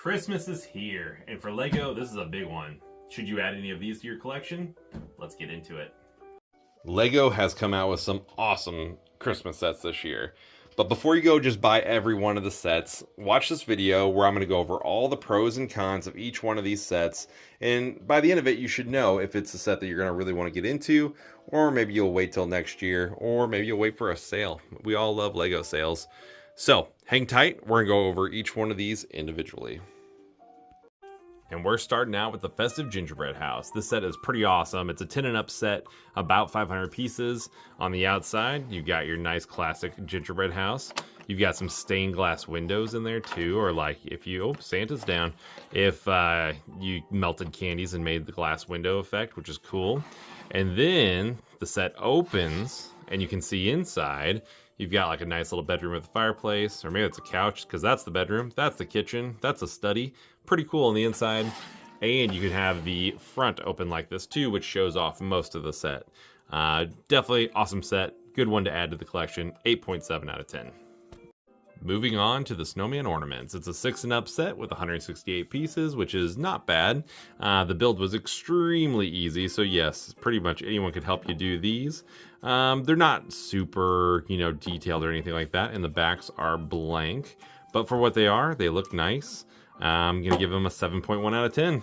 Christmas is here, and for LEGO, this is a big one. Should you add any of these to your collection? Let's get into it. LEGO has come out with some awesome Christmas sets this year. But before you go just buy every one of the sets, watch this video where I'm going to go over all the pros and cons of each one of these sets. And by the end of it, you should know if it's a set that you're going to really want to get into, or maybe you'll wait till next year, or maybe you'll wait for a sale. We all love LEGO sales. So hang tight. We're going to go over each one of these individually. And we're starting out with the Festive Gingerbread House. This set is pretty awesome. It's a 10 and up set, about 500 pieces. On the outside, you've got your nice classic gingerbread house. You've got some stained glass windows in there too, or like if you, oh, Santa's down. If you melted candies and made the glass window effect, which is cool. And then the set opens and you can see inside. You've got like a nice little bedroom with a fireplace, or maybe it's a couch, because that's the bedroom, that's the kitchen, that's a study. Pretty cool on the inside. And you can have the front open like this too, which shows off most of the set. Definitely awesome set, good one to add to the collection, 8.7 out of 10. Moving on to the Snowman Ornaments. It's a 6 and up set with 168 pieces, which is not bad. The build was extremely easy, so yes, pretty much anyone could help you do these. They're not super, detailed or anything like that, and the backs are blank. But for what they are, they look nice. I'm going to give them a 7.1 out of 10.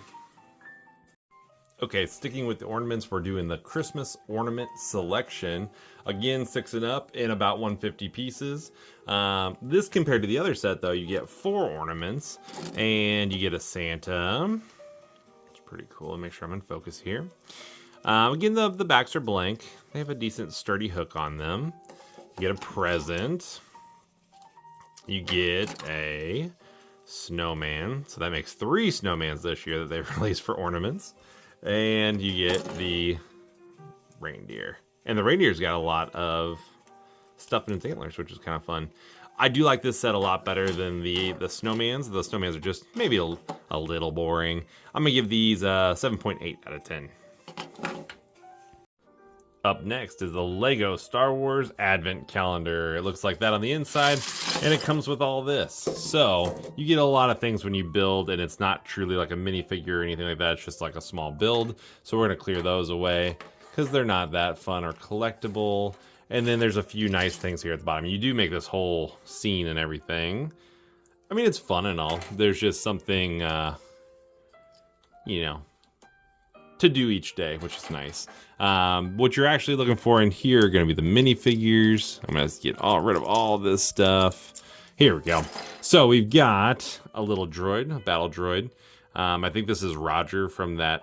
Okay, sticking with the ornaments, we're doing the Christmas ornament selection. Again, 6 and up in about 150 pieces. This compared to the other set, though, you get 4 ornaments, and you get a Santa. It's pretty cool. Make sure I'm in focus here. Again, the backs are blank. They have a decent sturdy hook on them. You get a present. You get a snowman. So that makes 3 snowmans this year that they've released for ornaments. And you get the reindeer. And the reindeer's got a lot of stuff in its antlers, which is kind of fun. I do like this set a lot better than the snowmans. The snowmans are just maybe a little boring. I'm going to give these 7.8 out of 10. Up next is the LEGO Star Wars Advent Calendar. It looks like that on the inside, and it comes with all this. So you get a lot of things when you build, and it's not truly like a minifigure or anything like that. It's just like a small build. So we're going to clear those away because they're not that fun or collectible. And then there's a few nice things here at the bottom. You do make this whole scene and everything. I mean, it's fun and all. There's just something, to do each day, which is nice. What you're actually looking for in here are going to be the minifigures. I'm going to get rid of all this stuff. Here we go. So we've got a little droid, a battle droid. I think this is Roger from that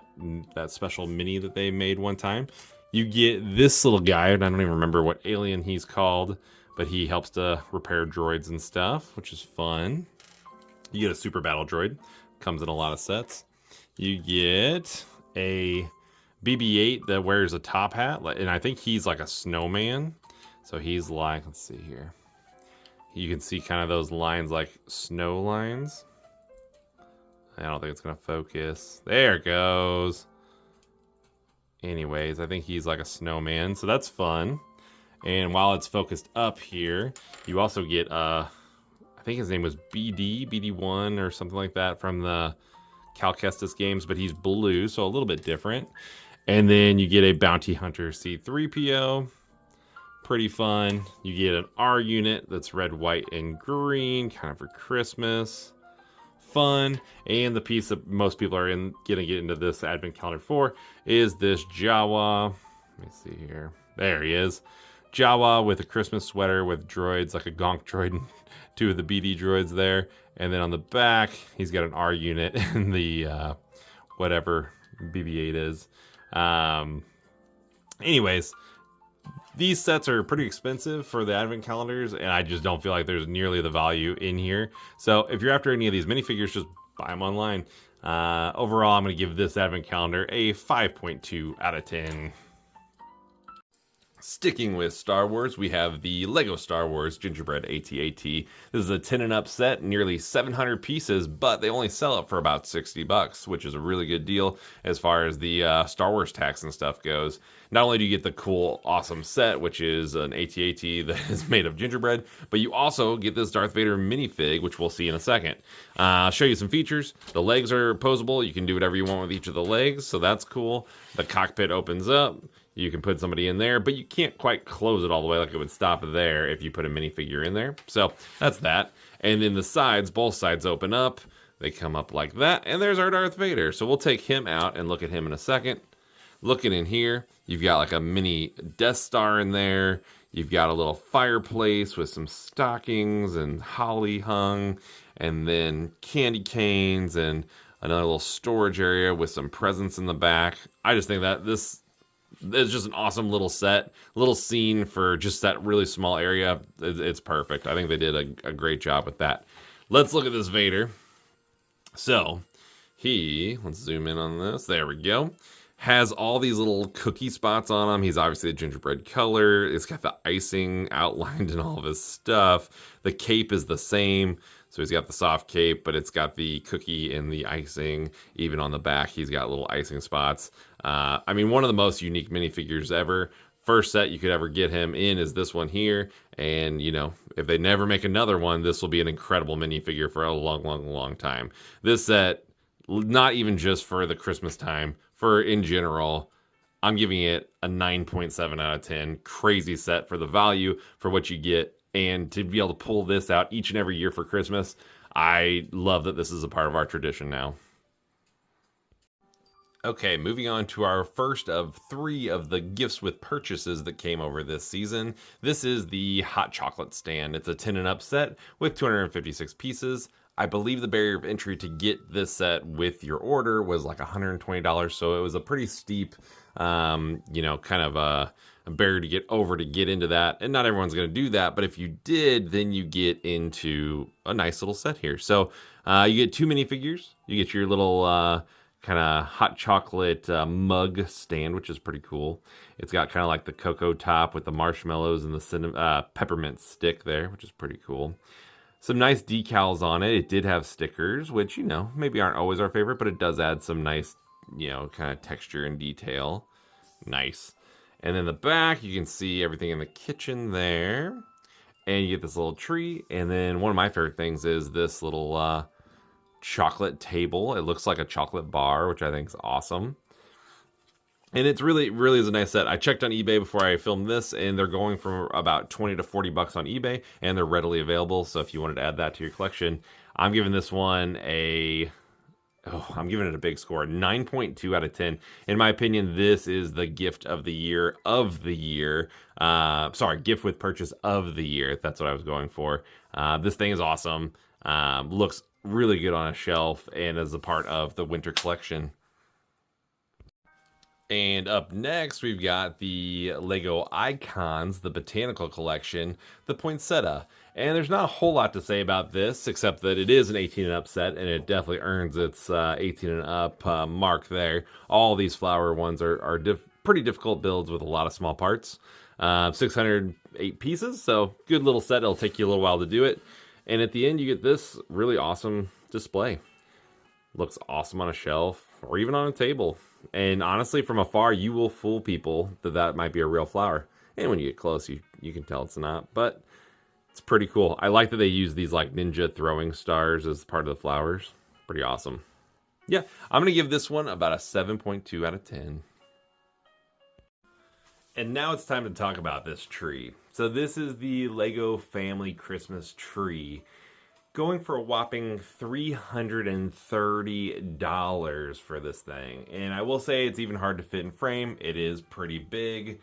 special mini that they made one time. You get this little guy, and I don't even remember what alien he's called, but he helps to repair droids and stuff, which is fun. You get a super battle droid. Comes in a lot of sets. You get a BB-8 that wears a top hat, and I think he's like a snowman. So he's like, let's see here. You can see kind of those lines like snow lines. I don't think it's gonna focus. There it goes. Anyways, I think he's like a snowman, so that's fun. And while it's focused up here, you also get I think his name was BD1 or something like that from the Cal Kestis games, but he's blue, so a little bit different. And then you get a Bounty Hunter C-3PO. Pretty fun. You get an R unit that's red, white, and green, kind of for Christmas. Fun. And the piece that most people are gonna get into this Advent Calendar for is this Jawa. Let me see here. There he is. Jawa with a Christmas sweater with droids, like a Gonk droid and 2 of the BD droids there. And then on the back, he's got an R unit and the whatever BB-8 is. Anyways, these sets are pretty expensive for the Advent calendars, and I just don't feel like there's nearly the value in here. So if you're after any of these minifigures, just buy them online. Overall, I'm going to give this Advent calendar a 5.2 out of 10. Sticking with Star Wars, we have the Lego Star Wars Gingerbread AT-AT. This is a 10 and up set, nearly 700 pieces, but they only sell it for about $60, which is a really good deal as far as the Star Wars tax and stuff goes. Not only do you get the cool, awesome set, which is an AT-AT that is made of gingerbread, but you also get this Darth Vader minifig, which we'll see in a second. I'll show you some features. The legs are posable. You can do whatever you want with each of the legs, so that's cool. The cockpit opens up. You can put somebody in there, but you can't quite close it all the way like it would stop there if you put a minifigure in there. So that's that. And then the sides, both sides open up. They come up like that, and there's our Darth Vader. So we'll take him out and look at him in a second. Looking in here, you've got like a mini Death Star in there. You've got a little fireplace with some stockings and holly hung, and then candy canes and another little storage area with some presents in the back. I just think that this it's just an awesome little set, little scene for just that really small area. It's perfect. I think they did a great job with that. Let's look at this Vader. So, let's zoom in on this. There we go. Has all these little cookie spots on him. He's obviously a gingerbread color. It's got the icing outlined in all of his stuff. The cape is the same. So he's got the soft cape, but it's got the cookie and the icing. Even on the back, he's got little icing spots. I mean, one of the most unique minifigures ever. First set you could ever get him in is this one here. And, you know, if they never make another one, this will be an incredible minifigure for a long, long, long time. This set, not even just for the Christmas time, for in general, I'm giving it a 9.7 out of 10. Crazy set for the value, for what you get. And to be able to pull this out each and every year for Christmas, I love that this is a part of our tradition now. Okay, moving on to our first of 3 of the gifts with purchases that came over this season. This is the hot chocolate stand. It's a 10 and up set with 256 pieces. I believe the barrier of entry to get this set with your order was like $120, so it was a pretty steep, you know, kind of a barrier to get over to get into that. And not everyone's going to do that, but if you did, then you get into a nice little set here. So you get 2 minifigures. You get your little kind of hot chocolate mug stand, which is pretty cool. It's got kind of like the cocoa top with the marshmallows and the peppermint stick there, which is pretty cool. Some nice decals on it. It did have stickers, which, you know, maybe aren't always our favorite, but it does add some nice, you know, kind of texture and detail. Nice. And then the back, you can see everything in the kitchen there. And you get this little tree. And then one of my favorite things is this little chocolate table. It looks like a chocolate bar, which I think is awesome. And it's really is a nice set. I checked on eBay before I filmed this, and they're going for about 20 to 40 bucks on eBay, and they're readily available. So if you wanted to add that to your collection, I'm giving this one I'm giving it a big score, 9.2 out of 10. In my opinion, this is the gift of the year sorry, gift with purchase of the year. That's what I was going for. This thing is awesome. Looks really good on a shelf and as a part of the winter collection. And up next, we've got the Lego Icons, the Botanical Collection, the Poinsettia. And there's not a whole lot to say about this, except that it is an 18 and up set, and it definitely earns its 18 and up mark there. All these flower ones are pretty difficult builds with a lot of small parts. 608 pieces, so good little set. It'll take you a little while to do it. And at the end, you get this really awesome display. Looks awesome on a shelf or even on a table. And honestly, from afar, you will fool people that might be a real flower. And when you get close, you can tell it's not. But it's pretty cool. I like that they use these like ninja throwing stars as part of the flowers. Pretty awesome. Yeah, I'm going to give this one about a 7.2 out of 10. And now it's time to talk about this tree. So this is the Lego Family Christmas tree. Going for a whopping $330 for this thing. And I will say it's even hard to fit in frame. It is pretty big.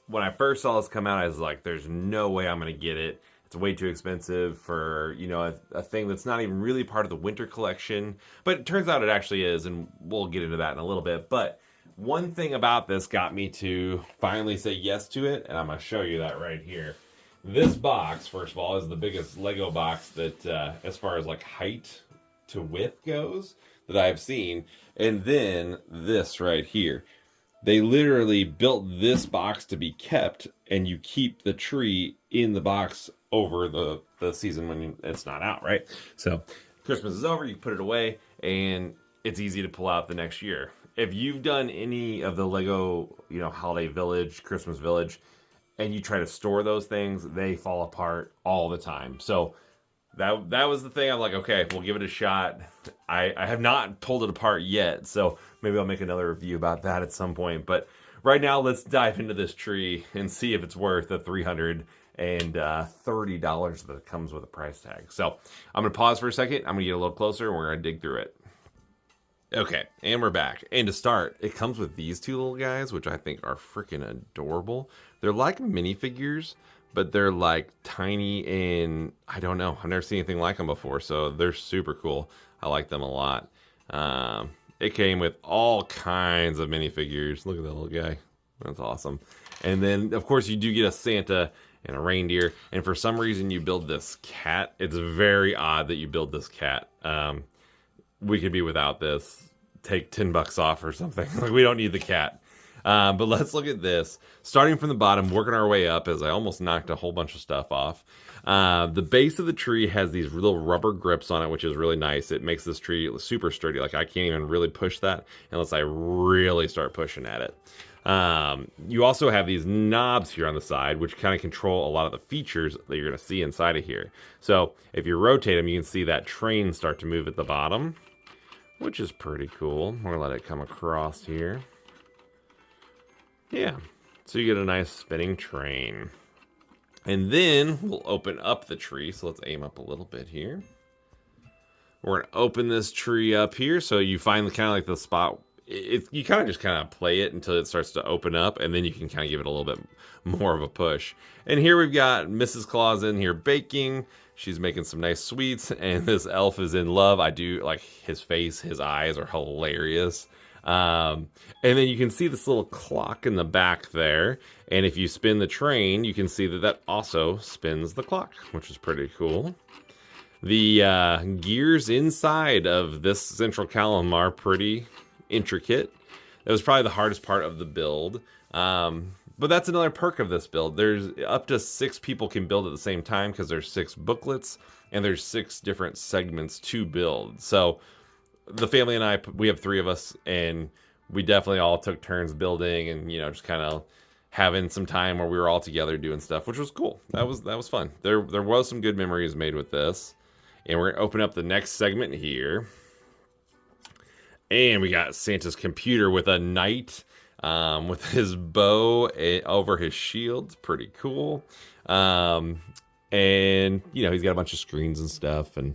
When I first saw this come out, I was like, there's no way I'm going to get it. It's way too expensive for, you know, a thing that's not even really part of the winter collection. But it turns out it actually is, and we'll get into that in a little bit. But one thing about this got me to finally say yes to it, and I'm going to show you that right here. This box, first of all, is the biggest Lego box that, as far as like height to width goes, that I've seen. And then this right here. They literally built this box to be kept, and you keep the tree in the box over the season when it's not out, right? So Christmas is over, you put it away, and it's easy to pull out the next year. If you've done any of the Lego, Holiday Village, Christmas Village, and you try to store those things, they fall apart all the time. So that was the thing. I'm like, okay, we'll give it a shot. I have not pulled it apart yet, so maybe I'll make another review about that at some point. But right now, let's dive into this tree and see if it's worth the $330 that comes with a price tag. So I'm gonna pause for a second. I'm gonna get a little closer, and we're gonna dig through it. Okay, and we're back. And to start, it comes with these two little guys, which I think are freaking adorable. They're like minifigures, but they're like tiny, and I don't know. I've never seen anything like them before, so they're super cool. I like them a lot. It came with all kinds of minifigures. Look at that little guy. That's awesome. And then, of course, you do get a Santa and a reindeer. And for some reason, you build this cat. It's very odd that you build this cat. We could be without this. Take $10 off or something. Like, we don't need the cat. But let's look at this. Starting from the bottom, working our way up, as I almost knocked a whole bunch of stuff off. The base of the tree has these little rubber grips on it, which is really nice. It makes this tree super sturdy. Like, I can't even really push that unless I really start pushing at it. You also have these knobs here on the side, which kind of control a lot of the features that you're going to see inside of here. So if you rotate them, you can see that train start to move at the bottom, which is pretty cool. We're going to let it come across here. Yeah, so you get a nice spinning train. And then we'll open up the tree. So let's aim up a little bit here. We're going to open this tree up here. So you find kind of like the spot. You kind of just kind of play it until it starts to open up. And then you can kind of give it a little bit more of a push. And here we've got Mrs. Claus in here baking. She's making some nice sweets. And this elf is in love. I do like his face. His eyes are hilarious. And then you can see this little clock in the back there. And if you spin the train, you can see that that also spins the clock, which is pretty cool. The gears inside of this central column are pretty intricate. That was probably the hardest part of the build. But that's another perk of this build. There's up to 6 people can build at the same time because there's 6 booklets and there's 6 different segments to build. So the family and I, we have 3 of us, and we definitely all took turns building and, just kind of having some time where we were all together doing stuff, which was cool. That was fun. There was some good memories made with this. And we're going to open up the next segment here. And we got Santa's computer with a knight with his bow over his shield. It's pretty cool. And, he's got a bunch of screens and stuff. And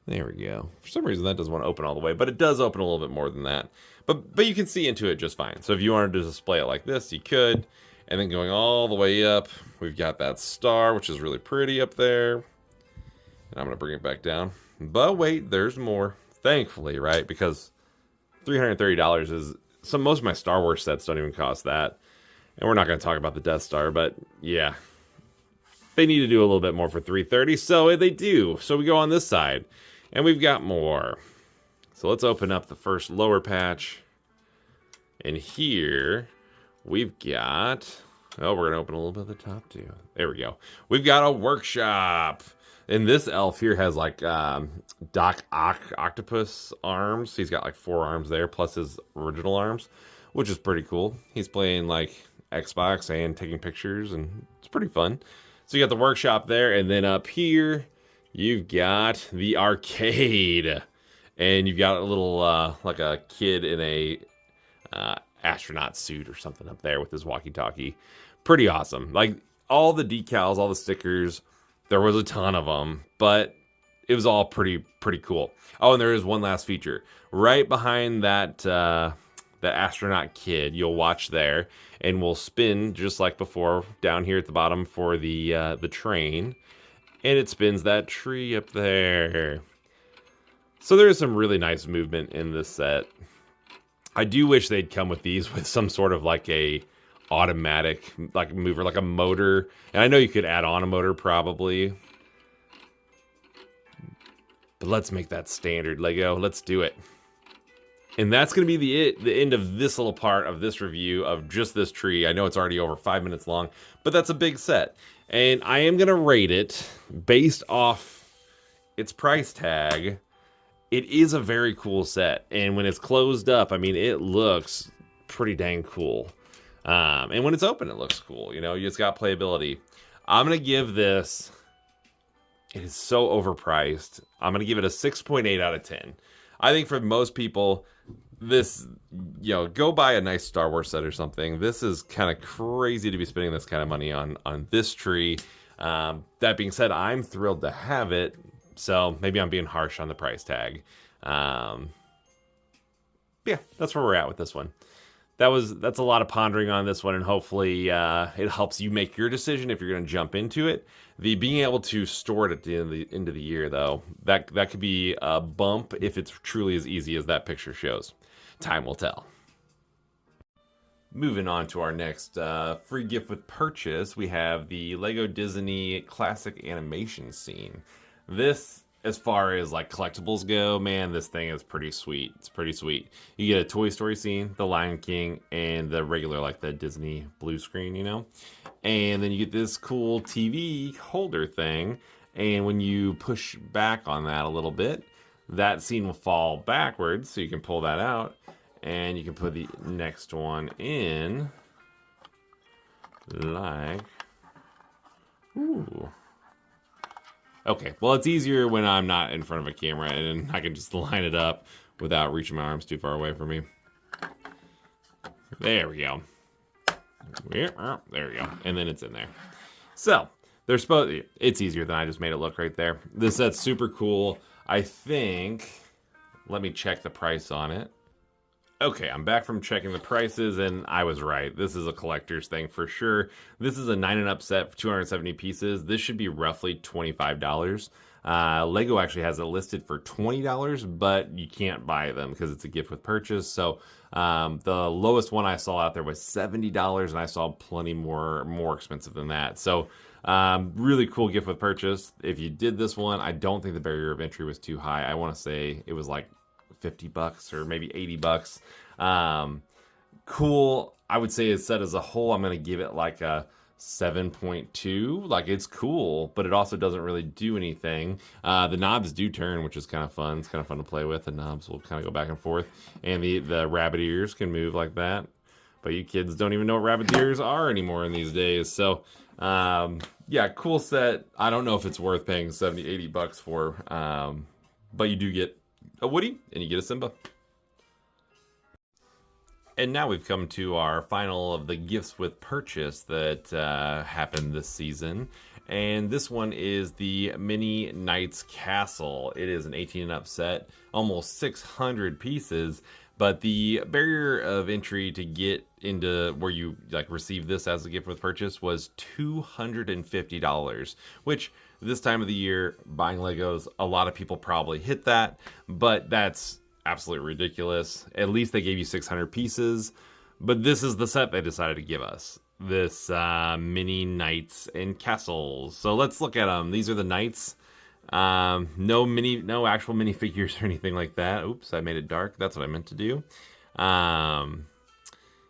there we go. For some reason, that doesn't want to open all the way. But it does open a little bit more than that. But you can see into it just fine. So if you wanted to display it like this, you could. And then going all the way up, we've got that star, which is really pretty up there. And I'm going to bring it back down. But wait, there's more. Thankfully, right? Because $330 is... most of my Star Wars sets don't even cost that. And we're not going to talk about the Death Star, but yeah. They need to do a little bit more for $330, so they do. So we go on this side, and we've got more. So let's open up the first lower patch. And here, we've got... oh, we're going to open a little bit of the top, too. There we go. We've got a workshop. And this elf here has, like, Doc Ock Octopus arms. He's got, like, 4 arms there, plus his original arms, which is pretty cool. He's playing, like, Xbox and taking pictures, and it's pretty fun. So you got the workshop there, and then up here, you've got the arcade. And you've got a little, like a kid in a astronaut suit or something up there with his walkie-talkie. Pretty awesome. Like, all the decals, all the stickers, there was a ton of them, but it was all pretty cool. Oh, and there is one last feature. Right behind that astronaut kid, you'll watch there, and we'll spin just like before down here at the bottom for the train, and it spins that tree up there. So there is some really nice movement in this set. I do wish they'd come with these with some sort of like a automatic like mover, like a motor. And I know you could add on a motor probably. But let's make that standard, Lego. Let's do it. And that's going to be the end of this little part of this review of just this tree. I know it's already over 5 minutes long, but that's a big set. And I am going to rate it based off its price tag. It is a very cool set. And when it's closed up, I mean, it looks pretty dang cool. And when it's open, it looks cool. You know, it's got playability. I'm going to give this, it is so overpriced, I'm going to give it a 6.8 out of 10. I think for most people, this, you know, go buy a nice Star Wars set or something. This is kind of crazy to be spending this kind of money on this tree. That being said, I'm thrilled to have it. So maybe I'm being harsh on the price tag. Yeah, that's where we're at with this one. That's a lot of pondering on this one, and hopefully it helps you make your decision if you're going to jump into it. The being able to store it at the end of the year, though, that could be a bump if it's truly as easy as that picture shows. Time will tell. Moving on to our next free gift with purchase, we have the Lego Disney Classic Animation Scene. This, as far as like collectibles go, man, this thing is pretty sweet. It's pretty sweet. You get a Toy Story scene, the Lion King, and the regular, like the Disney blue screen, you know? And then you get this cool TV holder thing, and when you push back on that a little bit, that scene will fall backwards, so you can pull that out, and you can put the next one in, like, ooh. Okay, well, it's easier when I'm not in front of a camera, and I can just line it up without reaching my arms too far away from me. There we go. There we go. And then it's in there. So, it's easier than I just made it look right there. This set's super cool. I think, let me check the price on it. Okay, I'm back from checking the prices, and I was right. This is a collector's thing for sure. This is a 9 and up set for 270 pieces. This should be roughly $25. Lego actually has it listed for $20, but you can't buy them because it's a gift with purchase. So the lowest one I saw out there was $70, and I saw plenty more expensive than that. So really cool gift with purchase. If you did this one, I don't think the barrier of entry was too high. I want to say it was like $50 or maybe $80. Cool. I would say it's set as a whole, I'm going to give it like a 7.2. Like, it's cool, but it also doesn't really do anything. The knobs do turn, which is kind of fun. It's kind of fun to play with. The knobs will kind of go back and forth, and the rabbit ears can move like that. But you kids don't even know what rabbit ears are anymore in these days. So yeah, cool set. I don't know if it's worth paying $70-80 for, but you do get a Woody, and you get a Simba. And now we've come to our final of the gifts with purchase that happened this season. And this one is the Mini Knights Castle. It is an 18 and up set, almost 600 pieces. But the barrier of entry to get into where you like receive this as a gift with purchase was $250, which this time of the year, buying Legos, a lot of people probably hit that, but that's absolutely ridiculous. At least they gave you 600 pieces, but this is the set they decided to give us. This Mini Knights and Castles. So let's look at them. These are the Knights. No actual minifigures or anything like that. Oops, I made it dark. That's what I meant to do.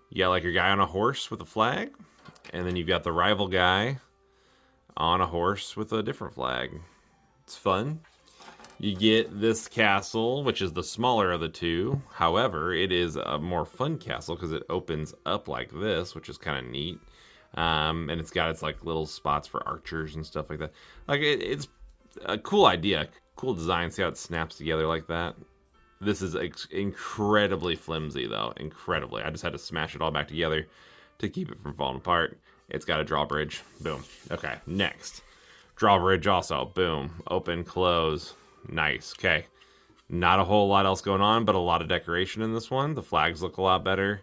You got like your guy on a horse with a flag, and then you've got the rival guy on a horse with a different flag. It's fun. You get this castle, which is the smaller of the two. However, it is a more fun castle because it opens up like this, which is kind of neat. And it's got its like little spots for archers and stuff like that. Like it's a cool idea, cool design. See how it snaps together like that? This is incredibly flimsy though, incredibly. I just had to smash it all back together to keep it from falling apart. It's got a drawbridge. Boom. Okay, next. Drawbridge also. Boom. Open, close. Nice. Okay. Not a whole lot else going on, but a lot of decoration in this one. The flags look a lot better.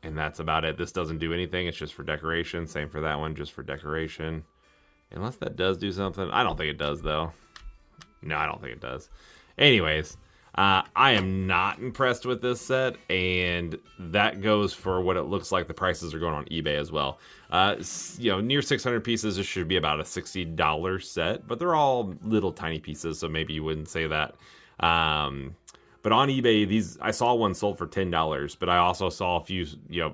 And that's about it. This doesn't do anything. It's just for decoration. Same for that one, just for decoration. Unless that does do something. I don't think it does, though. No, I don't think it does. Anyways, I am not impressed with this set, and that goes for what it looks like the prices are going on eBay as well. You know, near 600 pieces, this should be about a $60 set, but they're all little tiny pieces, so maybe you wouldn't say that. But on eBay, I saw one sold for $10, but I also saw a few,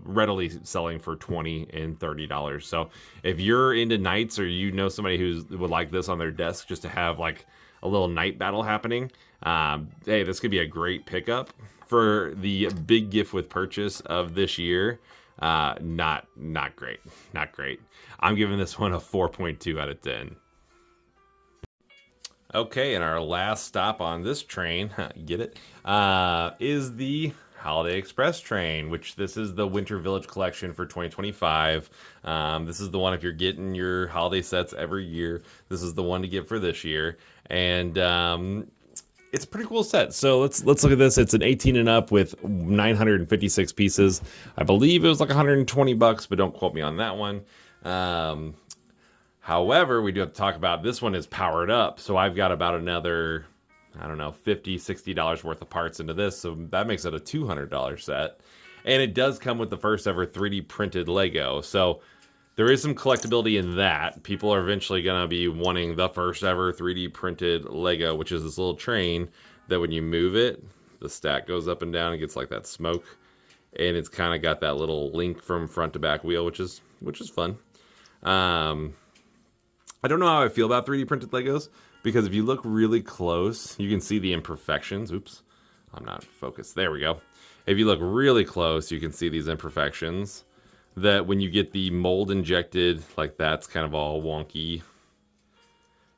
readily selling for $20 and $30. So if you're into knights, or you know somebody who would like this on their desk just to have like a little knight battle happening, hey, this could be a great pickup for the big gift with purchase of this year. Not great, not great. I'm giving this one a 4.2 out of 10. Okay, and our last stop on this train, get it, is the Holiday Express train, which this is the Winter Village collection for 2025. This is the one, if you're getting your holiday sets every year, this is the one to get for this year. And it's a pretty cool set. So let's look at this. It's an 18 and up with 956 pieces. I believe it was like $120, but don't quote me on that one. However, we do have to talk about this one is powered up. So I've got about another, I don't know, $50, $60 worth of parts into this. So that makes it a $200 set. And it does come with the first ever 3D printed Lego. So there is some collectability in that. People are eventually going to be wanting the first ever 3D printed Lego, which is this little train that when you move it, the stack goes up and down and gets like that smoke. And it's kind of got that little link from front to back wheel, which is fun. I don't know how I feel about 3D printed Legos, because if you look really close, you can see the imperfections. Oops, I'm not focused. There we go. If you look really close, you can see these imperfections. That when you get the mold injected, like that's kind of all wonky.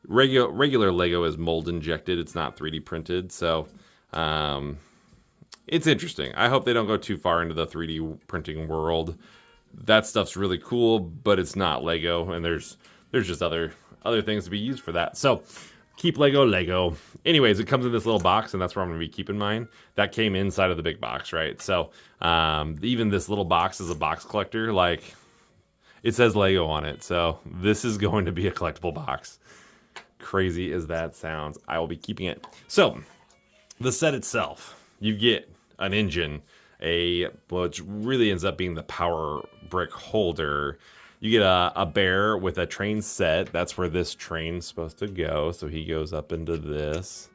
Regular Lego is mold injected. It's not 3D printed. So it's interesting. I hope they don't go too far into the 3D printing world. That stuff's really cool, but it's not Lego, and there's just other things to be used for that. So keep Lego. Anyways, it comes in this little box, and that's where I'm going to be keeping mine. That came inside of the big box, right? So even this little box is a box collector. Like, it says Lego on it. So this is going to be a collectible box. Crazy as that sounds, I will be keeping it. So the set itself, you get an engine, which really ends up being the power brick holder. You get a bear with a train set. That's where this train's supposed to go. So he goes up into this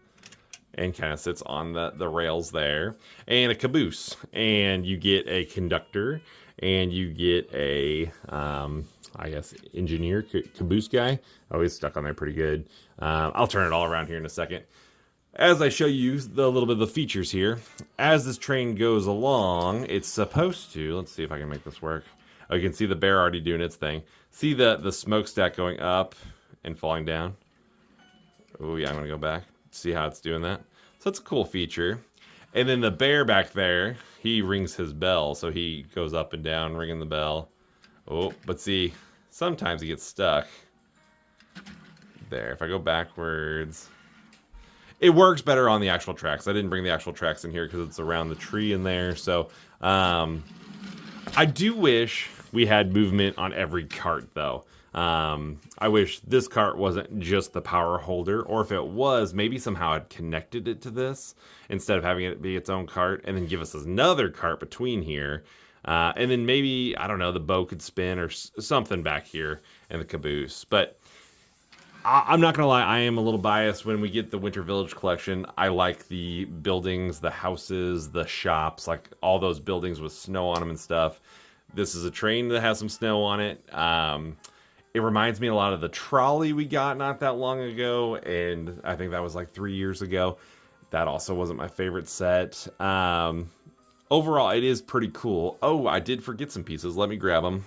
and kind of sits on the rails there. And a caboose. And you get a conductor. And you get a, I guess, engineer caboose guy. Oh, he's stuck on there pretty good. I'll turn it all around here in a second. As I show you the little bit of the features here, as this train goes along, it's supposed to, let's see if I can make this work. Oh, you can see the bear already doing its thing. See the smokestack going up and falling down. Oh yeah, I'm gonna go back. See how it's doing that. So that's a cool feature. And then the bear back there, he rings his bell. So he goes up and down ringing the bell. Oh, but see, sometimes he gets stuck. There, if I go backwards. It works better on the actual tracks. I didn't bring the actual tracks in here because it's around the tree in there. So I do wish we had movement on every cart, though. I wish this cart wasn't just the power holder, or if it was, maybe somehow I'd connected it to this instead of having it be its own cart, and then give us another cart between here. And then maybe, I don't know, the bow could spin or something back here in the caboose. But I'm not going to lie, I am a little biased when we get the Winter Village collection. I like the buildings, the houses, the shops, like all those buildings with snow on them and stuff. This is a train that has some snow on it. It reminds me a lot of the trolley we got not that long ago, and I think that was like 3 years ago. That also wasn't my favorite set. Overall, it is pretty cool. Oh, I did forget some pieces. Let me grab them.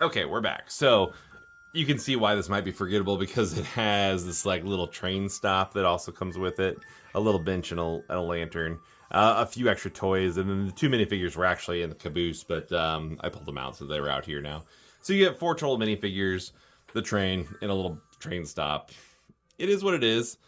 Okay, we're back. So you can see why this might be forgettable, because it has this like little train stop that also comes with it, a little bench and a lantern, a few extra toys, and then the 2 minifigures were actually in the caboose, but I pulled them out so they were out here now. So you get 4 total minifigures, the train, and a little train stop. It is what it is.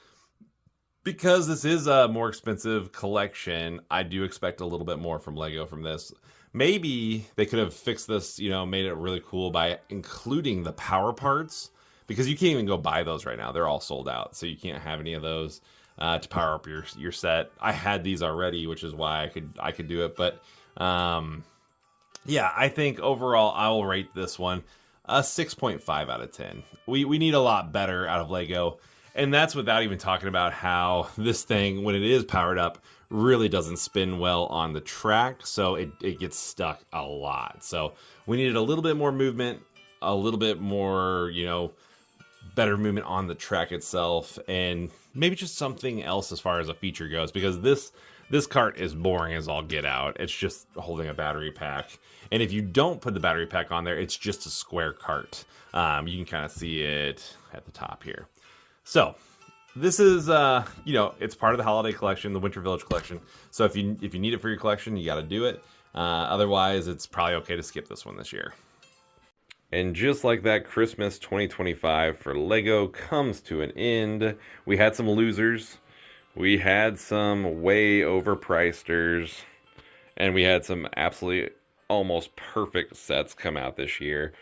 Because this is a more expensive collection, I do expect a little bit more from Lego from this. Maybe they could have fixed this, made it really cool by including the power parts, because you can't even go buy those right now. They're all sold out, so you can't have any of those to power up your set. I had these already, which is why I could do it. But yeah, I think overall I will rate this one a 6.5 out of 10. We need a lot better out of Lego. And that's without even talking about how this thing, when it is powered up, really doesn't spin well on the track, so it gets stuck a lot. So we needed a little bit more movement, a little bit more, you know, better movement on the track itself, and maybe just something else as far as a feature goes, because this cart is boring as all get out. It's just holding a battery pack. And if you don't put the battery pack on there, it's just a square cart. You can kind of see it at the top here. So this is, you know, it's part of the holiday collection, the Winter Village collection. So if you need it for your collection, you got to do it. Otherwise, it's probably okay to skip this one this year. And just like that, Christmas 2025 for LEGO comes to an end. We had some losers. We had some way overpriceders. And we had some absolutely almost perfect sets come out this year.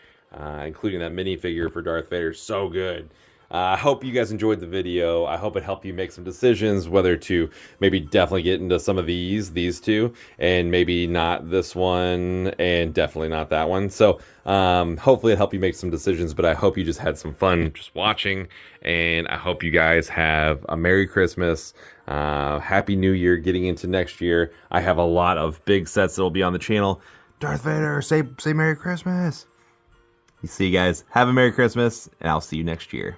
Including that minifigure for Darth Vader. So good. I hope you guys enjoyed the video. I hope it helped you make some decisions, whether to maybe definitely get into some of these two, and maybe not this one, and definitely not that one. So hopefully it helped you make some decisions, but I hope you just had some fun just watching, and I hope you guys have a Merry Christmas, Happy New Year getting into next year. I have a lot of big sets that will be on the channel. Darth Vader, say Merry Christmas. You see, guys, have a Merry Christmas, and I'll see you next year.